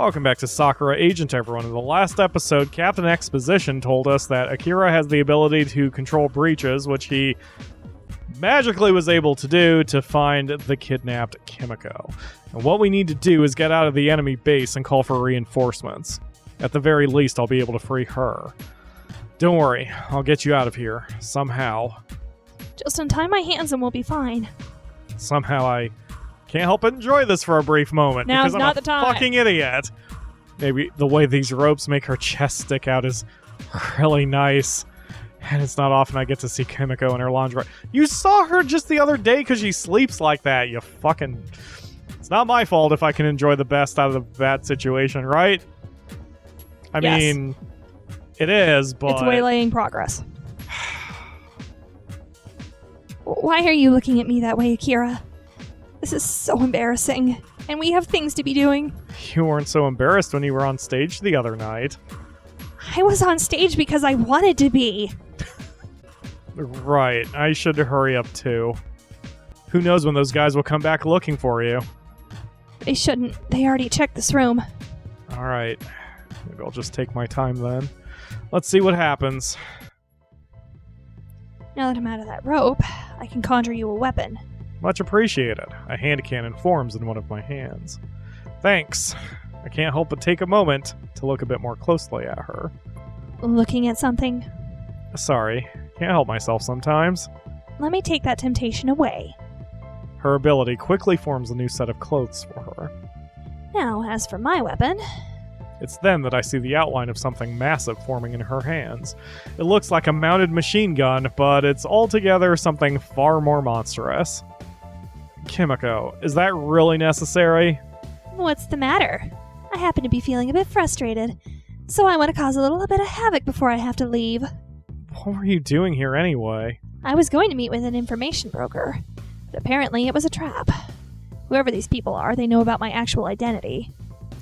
Welcome back to Sakura Agent, everyone. In the last episode, Captain Exposition told us that Akira has the ability to control breaches, which he magically was able to do to find the kidnapped Kimiko. And what we need to do is get out of the enemy base and call for reinforcements. At the very least, I'll be able to free her. Don't worry, I'll get you out of here. Somehow. Just untie my hands and we'll be fine. Somehow I can't help but enjoy this for a brief moment. Now's because I'm not a the time. fucking idiot. Maybe the way these ropes make her chest stick out is really nice. And it's not often I get to see Kimiko in her lingerie. You saw her just the other day because she sleeps like that, you fucking... It's not my fault if I can enjoy the best out of the bad situation, right? I Yes. mean, it is, but... It's waylaying progress. Why are you looking at me that way, Akira? This is so embarrassing. And we have things to be doing. You weren't so embarrassed when you were on stage the other night. I was on stage because I wanted to be. Right, I should hurry up too. Who knows when those guys will come back looking for you. They shouldn't. They already checked this room. Alright, maybe I'll just take my time then. Let's see what happens. Now that I'm out of that rope, I can conjure you a weapon. Much appreciated. A hand cannon forms in one of my hands. Thanks. I can't help but take a moment to look a bit more closely at her. Looking at something? Sorry, can't help myself sometimes. Let me take that temptation away. Her ability quickly forms a new set of clothes for her. Now, as for my weapon... It's then that I see the outline of something massive forming in her hands. It looks like a mounted machine gun, but it's altogether something far more monstrous. Kimiko, is that really necessary? What's the matter? I happen to be feeling a bit frustrated, so I want to cause a little bit of havoc before I have to leave. What were you doing here anyway? I was going to meet with an information broker, but apparently it was a trap. Whoever these people are, they know about my actual identity.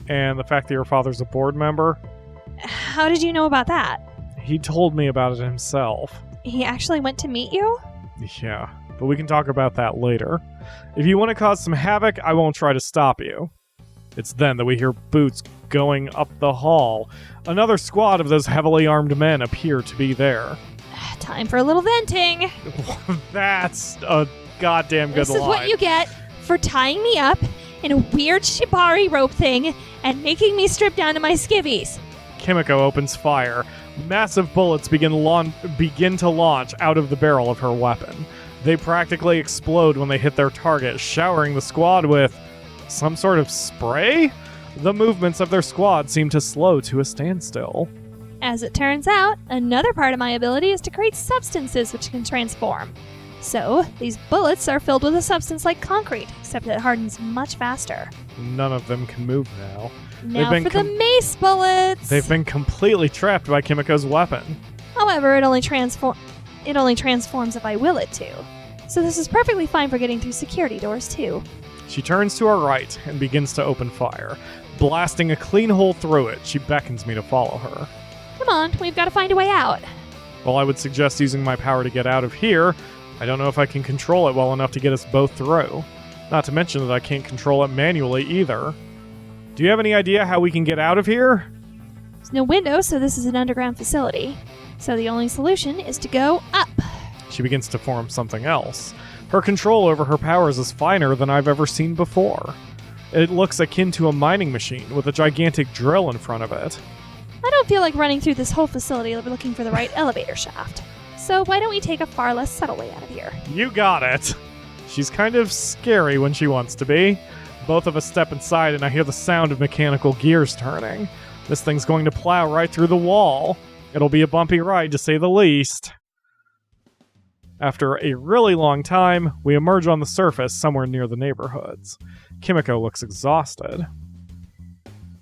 And the fact that your father's a board member? How did you know about that? He told me about it himself. He actually went to meet you? Yeah, but we can talk about that later. If you want to cause some havoc, I won't try to stop you. It's then that we hear boots going up the hall. Another squad of those heavily armed men appear to be there. Time for a little venting. That's a goddamn good This is line. what you get for tying me up in a weird shibari rope thing and making me strip down to my skivvies. Kimiko opens fire. Massive bullets begin to launch out of the barrel of her weapon. They practically explode when they hit their target, showering the squad with some sort of spray? The movements of their squad seem to slow to a standstill. As it turns out, another part of my ability is to create substances which can transform. So, these bullets are filled with a substance like concrete, except it hardens much faster. None of them can move now. Now for the mace bullets! They've been completely trapped by Kimiko's weapon. However, it only transforms if I will it to. So this is perfectly fine for getting through security doors, too. She turns to her right and begins to open fire. Blasting a clean hole through it, she beckons me to follow her. Come on, we've got to find a way out. While I would suggest using my power to get out of here, I don't know if I can control it well enough to get us both through. Not to mention that I can't control it manually either. Do you have any idea how we can get out of here? There's no window, so this is an underground facility. So the only solution is to go up. She begins to form something else. Her control over her powers is finer than I've ever seen before. It looks akin to a mining machine with a gigantic drill in front of it. I don't feel like running through this whole facility looking for the right elevator shaft. So why don't we take a far less subtle way out of here? You got it! She's kind of scary when she wants to be. Both of us step inside and I hear the sound of mechanical gears turning. This thing's going to plow right through the wall. It'll be a bumpy ride to say the least. After a really long time, we emerge on the surface somewhere near the neighborhoods. Kimiko looks exhausted.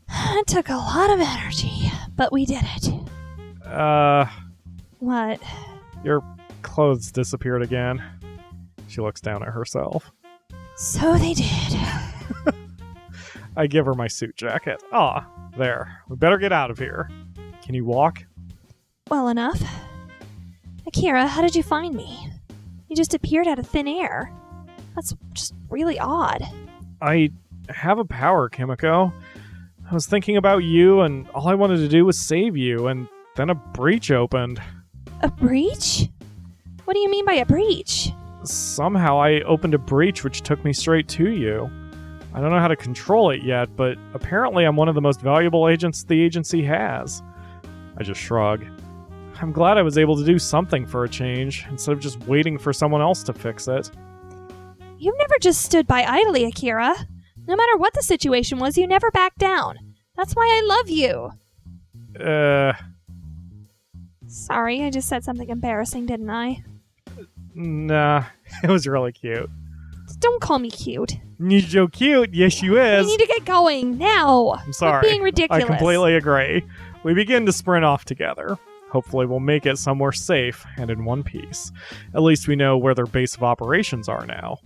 It took a lot of energy, but we did it. What? Your clothes disappeared again. She looks down at herself. So they did. I give her my suit jacket. There. We better get out of here. Can you walk? Well enough. Akira, how did you find me? You just appeared out of thin air. That's just really odd. I have a power, Kimiko. I was thinking about you, and all I wanted to do was save you, and then a breach opened. A breach? What do you mean by a breach? Somehow I opened a breach which took me straight to you. I don't know how to control it yet, but apparently I'm one of the most valuable agents the agency has. I just shrug. I'm glad I was able to do something for a change, instead of just waiting for someone else to fix it. You've never just stood by idly, Akira. No matter what the situation was, you never backed down. That's why I love you. Sorry, I just said something embarrassing, didn't I? Nah, it was really cute. Don't call me cute. You're so cute. Yes, you is. We need to get going, now. I'm sorry. Quit being ridiculous. I completely agree. We begin to sprint off together. Hopefully we'll make it somewhere safe and in one piece. At least we know where their base of operations are now.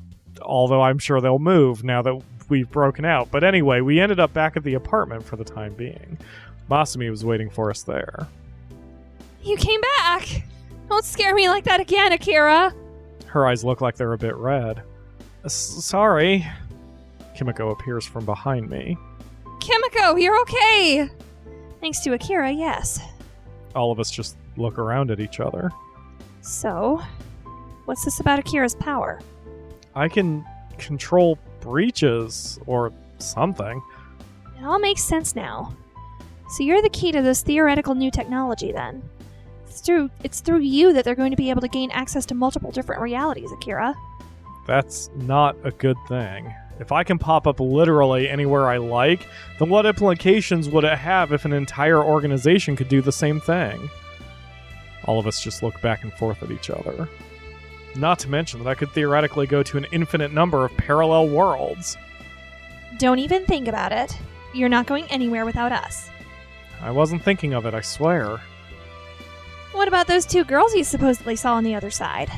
Although I'm sure they'll move now that we've broken out. But anyway, we ended up back at the apartment for the time being. Masumi was waiting for us there. You came back! Don't scare me like that again, Akira! Her eyes look like they're a bit red. Sorry. Kimiko appears from behind me. Kimiko, you're okay! Thanks to Akira, yes. All of us just look around at each other. So, what's this about Akira's power? I can control breaches, or something. It all makes sense now. So you're the key to this theoretical new technology, then. It's through you that they're going to be able to gain access to multiple different realities, Akira. That's not a good thing. If I can pop up literally anywhere I like, then what implications would it have if an entire organization could do the same thing? All of us just look back and forth at each other. Not to mention that I could theoretically go to an infinite number of parallel worlds. Don't even think about it. You're not going anywhere without us. I wasn't thinking of it, I swear. What about those two girls you supposedly saw on the other side?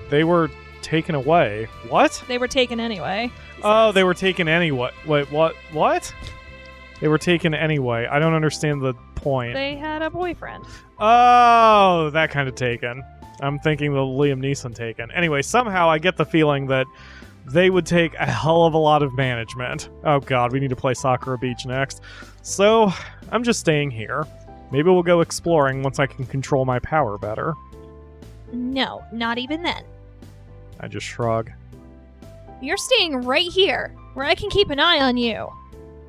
They were taken away. What? They were taken anyway. Oh, they were taken anyway. Wait, what? What? They were taken anyway. I don't understand the point. They had a boyfriend. Oh, that kind of taken. I'm thinking the Liam Neeson taken. Anyway, somehow I get the feeling that they would take a hell of a lot of management. Oh god, we need to play Sakura Beach next. So, I'm just staying here. Maybe we'll go exploring once I can control my power better. No, not even then. I just shrug. You're staying right here, where I can keep an eye on you.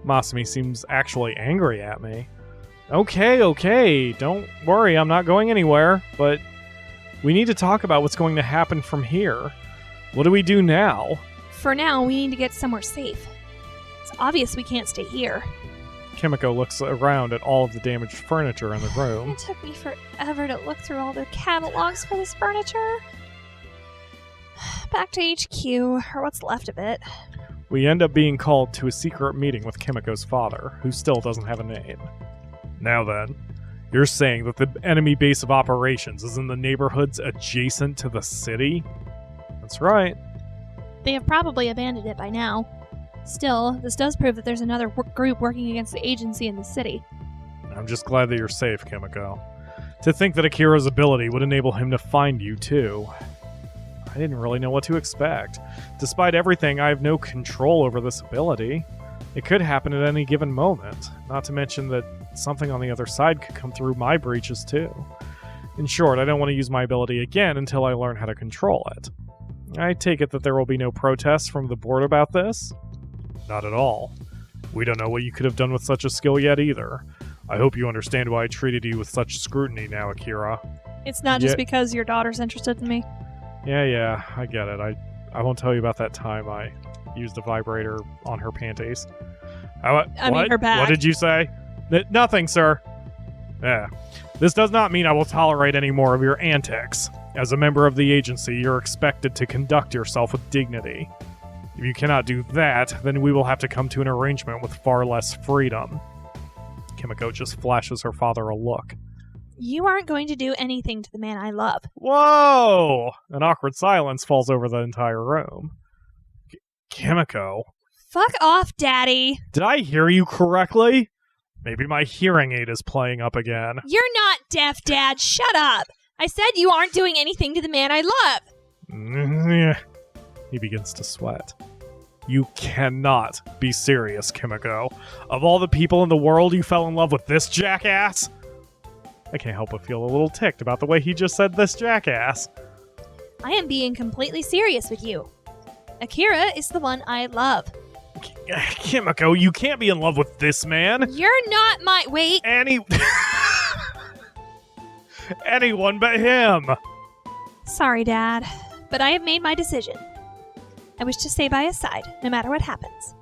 Masumi seems actually angry at me. Okay, don't worry, I'm not going anywhere, but we need to talk about what's going to happen from here. What do we do now? For now, we need to get somewhere safe. It's obvious we can't stay here. Kimiko looks around at all of the damaged furniture in the room. It took me forever to look through all the catalogs for this furniture. Back to HQ, or what's left of it. We end up being called to a secret meeting with Kimiko's father, who still doesn't have a name. Now then, you're saying that the enemy base of operations is in the neighborhoods adjacent to the city? That's right. They have probably abandoned it by now. Still, this does prove that there's another group working against the agency in the city. I'm just glad that you're safe, Kimiko. To think that Akira's ability would enable him to find you, too. I didn't really know what to expect. Despite everything, I have no control over this ability. It could happen at any given moment, not to mention that something on the other side could come through my breaches, too. In short, I don't want to use my ability again until I learn how to control it. I take it that there will be no protests from the board about this? Not at all. We don't know what you could have done with such a skill yet either. I hope you understand why I treated you with such scrutiny now, Akira. It's not just because your daughter's interested in me. Yeah, I get it. I won't tell you about that time I used a vibrator on her panties. I mean her back. What did you say? Nothing, sir. Yeah. This does not mean I will tolerate any more of your antics. As a member of the agency, you're expected to conduct yourself with dignity. If you cannot do that, then we will have to come to an arrangement with far less freedom. Kimiko just flashes her father a look. You aren't going to do anything to the man I love. Whoa! An awkward silence falls over the entire room. Kimiko? Fuck off, Daddy! Did I hear you correctly? Maybe my hearing aid is playing up again. You're not deaf, Dad. Shut up! I said you aren't doing anything to the man I love! He begins to sweat. You cannot be serious, Kimiko. Of all the people in the world, you fell in love with this jackass? I can't help but feel a little ticked about the way he just said this jackass. I am being completely serious with you. Akira is the one I love. Kimiko, you can't be in love with this man. You're not my... Wait. Anyone but him. Sorry, Dad, but I have made my decision. I wish to stay by his side, no matter what happens.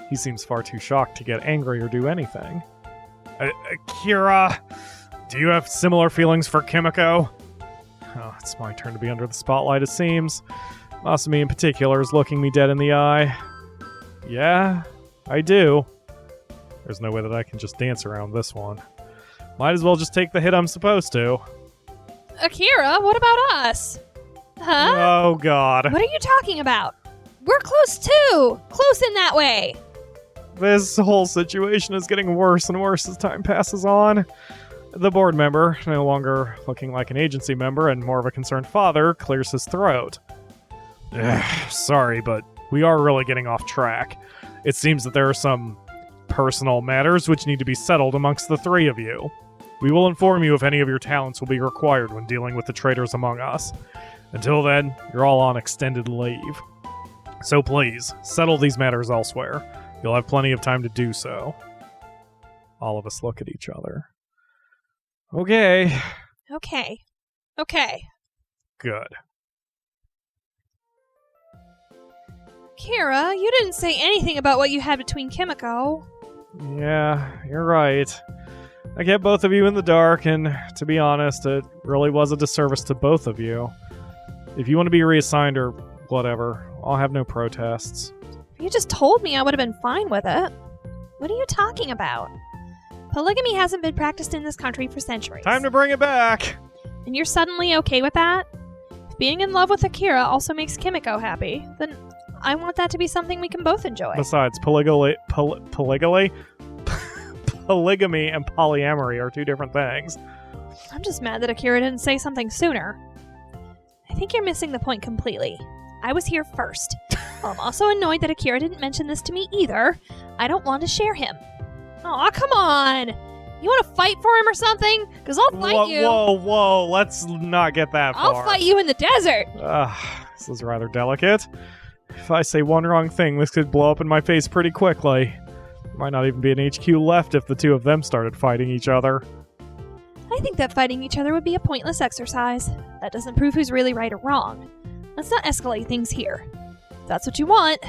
He seems far too shocked to get angry or do anything. Akira, do you have similar feelings for Kimiko? Oh, it's my turn to be under the spotlight, it seems. Masumi in particular is looking me dead in the eye. Yeah, I do. There's no way that I can just dance around this one. Might as well just take the hit I'm supposed to. Akira, what about us? Huh? Oh, God. What are you talking about? We're close too! Close in that way! This whole situation is getting worse and worse as time passes on. The board member, no longer looking like an agency member and more of a concerned father, clears his throat. Sorry, but we are really getting off track. It seems that there are some personal matters which need to be settled amongst the three of you. We will inform you if any of your talents will be required when dealing with the traitors among us. Until then, you're all on extended leave. So please, settle these matters elsewhere. You'll have plenty of time to do so. All of us look at each other. Okay. Okay. Good. Kira, you didn't say anything about what you had between Kimiko. Yeah, you're right. I kept both of you in the dark, and to be honest, it really was a disservice to both of you. If you want to be reassigned or whatever, I'll have no protests. If you just told me, I would have been fine with it. What are you talking about? Polygamy hasn't been practiced in this country for centuries. Time to bring it back! And you're suddenly okay with that? If being in love with Akira also makes Kimiko happy, then I want that to be something we can both enjoy. Besides, polygamy and polyamory are two different things. I'm just mad that Akira didn't say something sooner. I think you're missing the point completely. I was here first. While I'm also annoyed that Akira didn't mention this to me either, I don't want to share him. Aw, come on! You want to fight for him or something? Because I'll fight you. Whoa, let's not get that far. I'll fight you in the desert! This is rather delicate. If I say one wrong thing, this could blow up in my face pretty quickly. There might not even be an HQ left if the two of them started fighting each other. I think that fighting each other would be a pointless exercise. That doesn't prove who's really right or wrong. Let's not escalate things here. If that's what you want,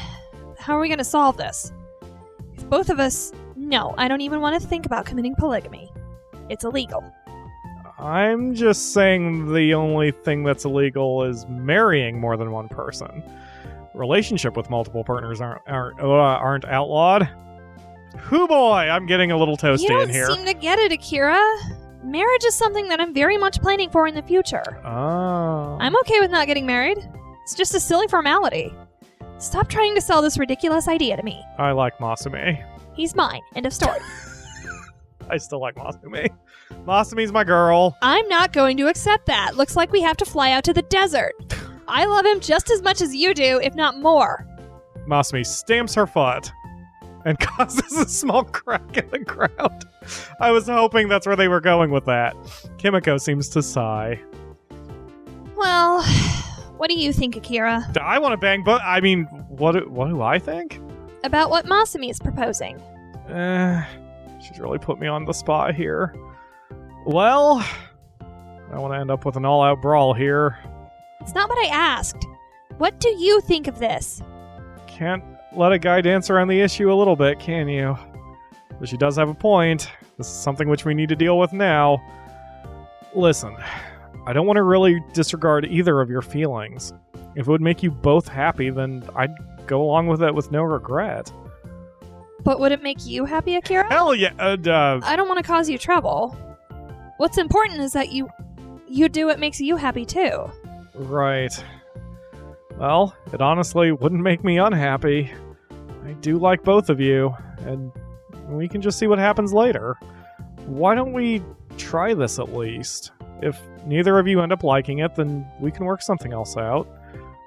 how are we going to solve this? If both of us... No, I don't even want to think about committing polygamy. It's illegal. I'm just saying the only thing that's illegal is marrying more than one person. Relationship with multiple partners aren't outlawed. Hoo boy, I'm getting a little toasty in here. You don't seem to get it, Akira. Marriage is something that I'm very much planning for in the future. Oh. I'm okay with not getting married. It's just a silly formality. Stop trying to sell this ridiculous idea to me. I like Masumi. He's mine. End of story. I still like Masumi. Masumi's my girl. I'm not going to accept that. Looks like we have to fly out to the desert. I love him just as much as you do, if not more. Masumi stamps her foot and causes a small crack in the ground. I was hoping that's where they were going with that. Kimiko seems to sigh. Well, what do you think, Akira? I want to bang, but I mean, what do I think? About what Masumi is proposing. She's really put me on the spot here. Well, I want to end up with an all-out brawl here. It's not what I asked. What do you think of this? Can't let a guy dance around the issue a little bit, can you? But she does have a point. This is something which we need to deal with now. Listen, I don't want to really disregard either of your feelings. If it would make you both happy, then I'd go along with it with no regret. But would it make you happy, Akira? Hell yeah! I don't want to cause you trouble. What's important is that you do what makes you happy too. Right. Well, it honestly wouldn't make me unhappy. I do like both of you, and we can just see what happens later. Why don't we try this at least? If neither of you end up liking it, then we can work something else out.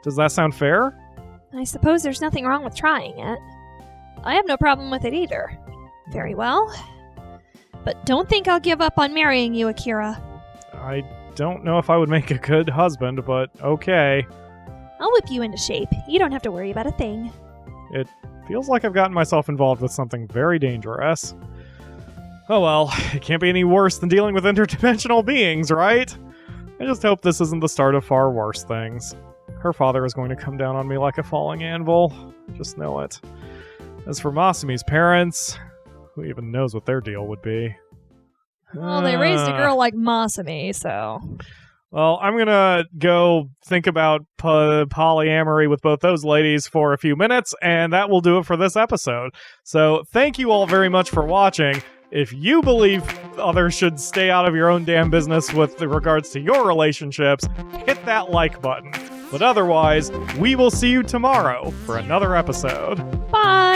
Does that sound fair? I suppose there's nothing wrong with trying it. I have no problem with it either. Very well. But don't think I'll give up on marrying you, Akira. I don't know if I would make a good husband, but okay. I'll whip you into shape. You don't have to worry about a thing. It feels like I've gotten myself involved with something very dangerous. Oh well, it can't be any worse than dealing with interdimensional beings, right? I just hope this isn't the start of far worse things. Her father is going to come down on me like a falling anvil. Just know it. As for Masumi's parents, who even knows what their deal would be? Well, they raised a girl like Masumi, so... Well, I'm gonna go think about polyamory with both those ladies for a few minutes, and that will do it for this episode. So, thank you all very much for watching. If you believe others should stay out of your own damn business with regards to your relationships, hit that like button. But otherwise, we will see you tomorrow for another episode. Bye!